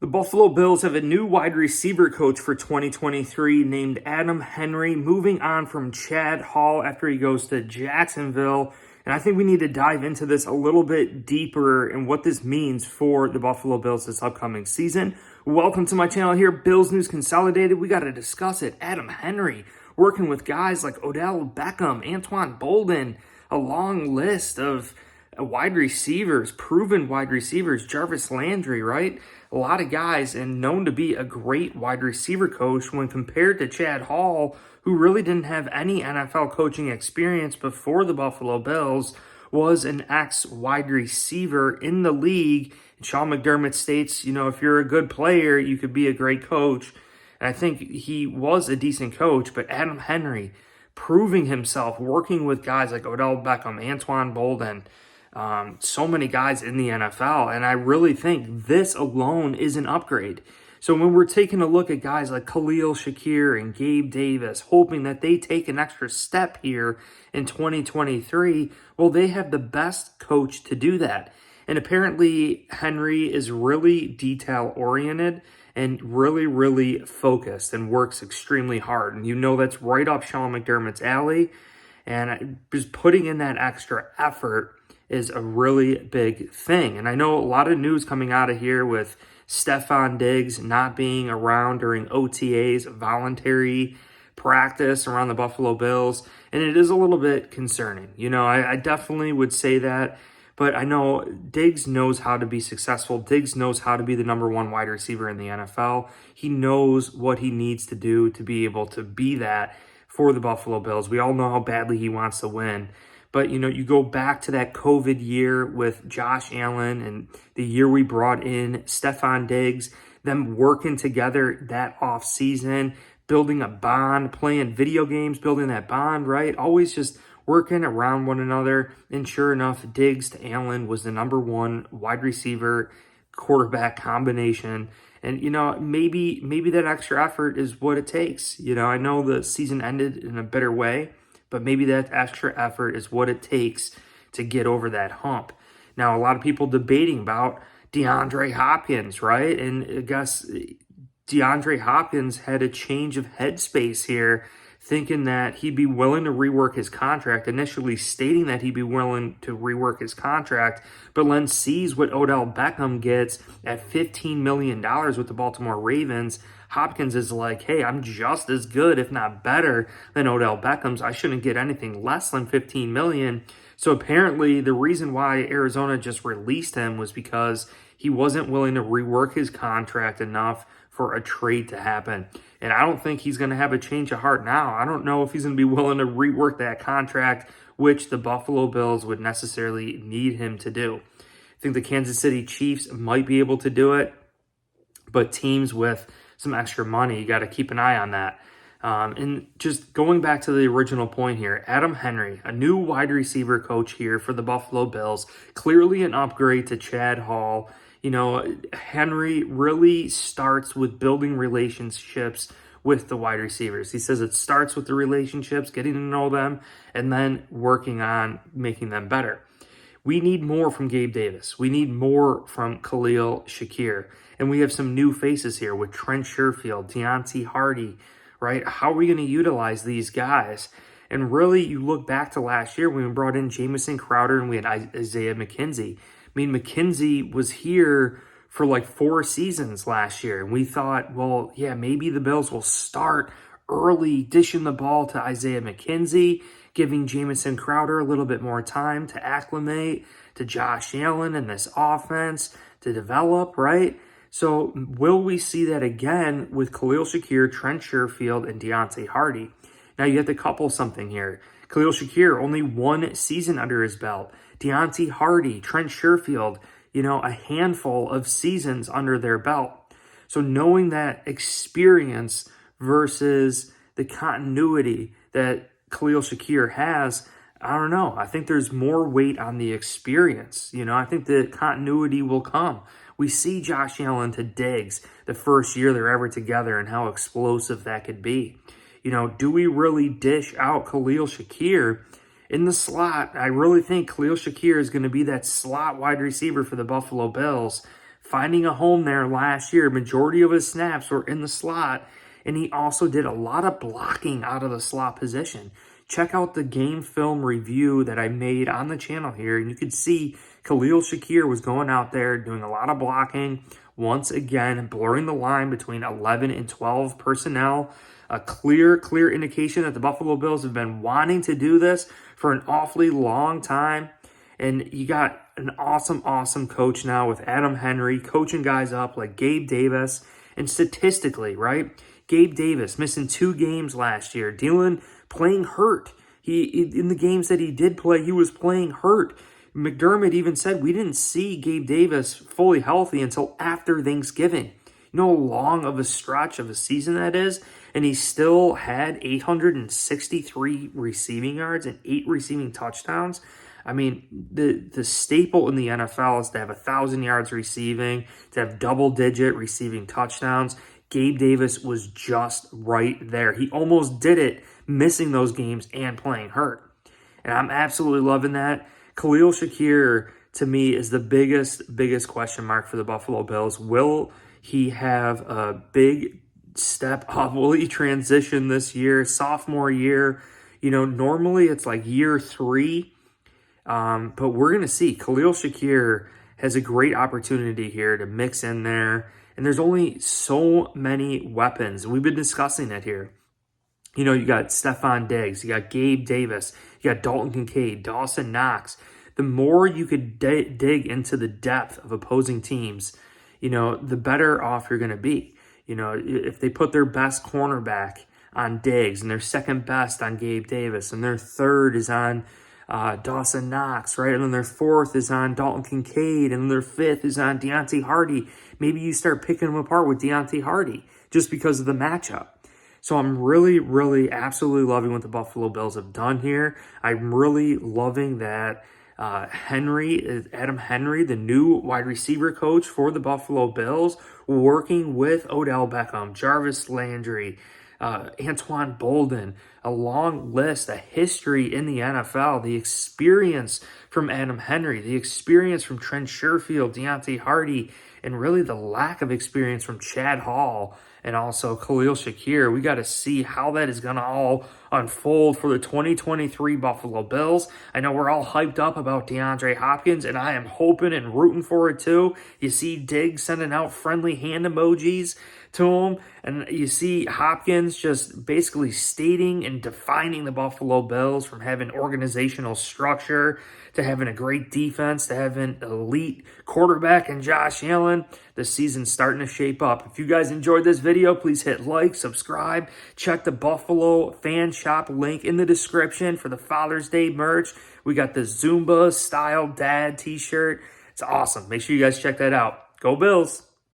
The Buffalo Bills have a new wide receiver coach for 2023 named Adam Henry, moving on from Chad Hall after he goes to Jacksonville. And I think we need to dive into this a little bit deeper and what this means for the Buffalo Bills this upcoming season. Welcome to my channel here, Bills News Consolidated. We got to discuss it. Adam Henry working with guys like Odell Beckham, Antoine Bolden, a long list of wide receivers, proven wide receivers, Jarvis Landry, right? A lot of guys, and known to be a great wide receiver coach when compared to Chad Hall, who really didn't have any NFL coaching experience before the Buffalo Bills, was an ex-wide receiver in the league. And Sean McDermott states, if you're a good player, you could be a great coach. And I think he was a decent coach, but Adam Henry proving himself, working with guys like Odell Beckham, Antoine Bolden, so many guys in the NFL, and I really think this alone is an upgrade. So when we're taking a look at guys like Khalil, Shakir, and Gabe Davis, hoping that they take an extra step here in 2023, well, they have the best coach to do that. And apparently Henry is really detail-oriented and really, really focused and works extremely hard. And that's right up Sean McDermott's alley. And just putting in that extra effort is a really big thing. And I know a lot of news coming out of here with Stefon Diggs not being around during OTAs, voluntary practice around the Buffalo Bills. And it is a little bit concerning. I definitely would say that. But I know Diggs knows how to be successful. Diggs knows how to be the number one wide receiver in the NFL. He knows what he needs to do to be able to be that for the Buffalo Bills. We all know how badly he wants to win. But, you go back to that COVID year with Josh Allen and the year we brought in Stefon Diggs, them working together that offseason, building a bond, playing video games, building that bond, right? Always just working around one another. And sure enough, Diggs to Allen was the number one wide receiver quarterback combination. And, maybe that extra effort is what it takes. I know the season ended in a bitter way, but maybe that extra effort is what it takes to get over that hump. Now, a lot of people debating about DeAndre Hopkins, right? And I guess DeAndre Hopkins had a change of headspace here, thinking that he'd be willing to rework his contract, initially stating that he'd be willing to rework his contract, but then sees what Odell Beckham gets at $15 million with the Baltimore Ravens. Hopkins is like, hey, I'm just as good, if not better, than Odell Beckham's. I shouldn't get anything less than $15 million. So apparently the reason why Arizona just released him was because he wasn't willing to rework his contract enough for a trade to happen. And I don't think he's going to have a change of heart now. I don't know if he's going to be willing to rework that contract, which the Buffalo Bills would necessarily need him to do. I think the Kansas City Chiefs might be able to do it, but teams with some extra money, you got to keep an eye on that. And just going back to the original point here, Adam Henry, a new wide receiver coach here for the Buffalo Bills, clearly an upgrade to Chad Hall. Henry really starts with building relationships with the wide receivers. He says it starts with the relationships, getting to know them, and then working on making them better. We need more from Gabe Davis. We need more from Khalil, Shakir. And we have some new faces here with Trent Sherfield, Deontay Hardy, right? How are we going to utilize these guys? And really, you look back to last year when we brought in Jamison Crowder and we had Isaiah McKenzie. McKenzie was here for like 4 seasons last year. And we thought, well, yeah, maybe the Bills will start early dishing the ball to Isaiah McKenzie, giving Jamison Crowder a little bit more time to acclimate to Josh Allen and this offense to develop, right? So will we see that again with Khalil Shakir, Trent Sherfield, and Deontay Hardy? Now you have to couple something here. Khalil Shakir, only 1 season under his belt. Deontay Hardy, Trent Sherfield, a handful of seasons under their belt. So knowing that experience versus the continuity that Khalil Shakir has, I don't know. I think there's more weight on the experience. I think the continuity will come. We see Josh Allen to Diggs the first year they're ever together and how explosive that could be. Do we really dish out Khalil Shakir in the slot? I really think Khalil Shakir is going to be that slot wide receiver for the Buffalo Bills. finding a home there last year. Majority of his snaps were in the slot, and he also did a lot of blocking out of the slot position. Check out the game film review that I made on the channel here, and you could see Khalil Shakir was going out there doing a lot of blocking, once again blurring the line between 11 and 12 personnel. A clear indication that the Buffalo Bills have been wanting to do this for an awfully long time. And you got an awesome coach now with Adam Henry coaching guys up like Gabe Davis. And statistically, right, Gabe Davis missing 2 games last year, playing hurt. In the games that he did play, he was playing hurt. McDermott even said we didn't see Gabe Davis fully healthy until after Thanksgiving. You know how long of a stretch of a season that is? And he still had 863 receiving yards and 8 receiving touchdowns. I mean, the staple in the NFL is to have 1,000 yards receiving, to have double-digit receiving touchdowns. Gabe Davis was just right there. He almost did it, missing those games and playing hurt. And I'm absolutely loving that. Khalil Shakir, to me, is the biggest question mark for the Buffalo Bills. Will he have a big step up? Will he transition this year, sophomore year? You know, normally it's like year 3. But we're going to see. Khalil Shakir has a great opportunity here to mix in there. And there's only so many weapons. We've been discussing it here. You know, you got Stefon Diggs, you got Gabe Davis, you got Dalton Kincaid, Dawson Knox. The more you could dig into the depth of opposing teams, you know, the better off you're going to be. You know, if they put their best cornerback on Diggs and their second best on Gabe Davis and their third is on Dawson Knox, right? And then their fourth is on Dalton Kincaid, and their fifth is on Deontay Hardy. Maybe you start picking them apart with Deontay Hardy just because of the matchup. So I'm really absolutely loving what the Buffalo Bills have done here. I'm really loving that Adam Henry, the new wide receiver coach for the Buffalo Bills, working with Odell Beckham, Jarvis Landry, Antoine Bolden, a long list, a history in the NFL, the experience from Adam Henry, the experience from Trent Sherfield, Deontay Hardy, and really the lack of experience from Chad Hall and also Khalil Shakir. We got to see how that is going to all unfold for the 2023 Buffalo Bills. I know we're all hyped up about DeAndre Hopkins, and I am hoping and rooting for it too. You see Diggs sending out friendly hand emojis to him, and you see Hopkins just basically stating and defining the Buffalo Bills from having organizational structure to having a great defense to having an elite quarterback in Josh Allen. The season's starting to shape up. If you guys enjoyed this video, please hit like, subscribe, check the Buffalo Fan Shop link in the description for the Father's Day merch. We got the Zumba style dad t-shirt. It's awesome. Make sure you guys check that out. Go Bills!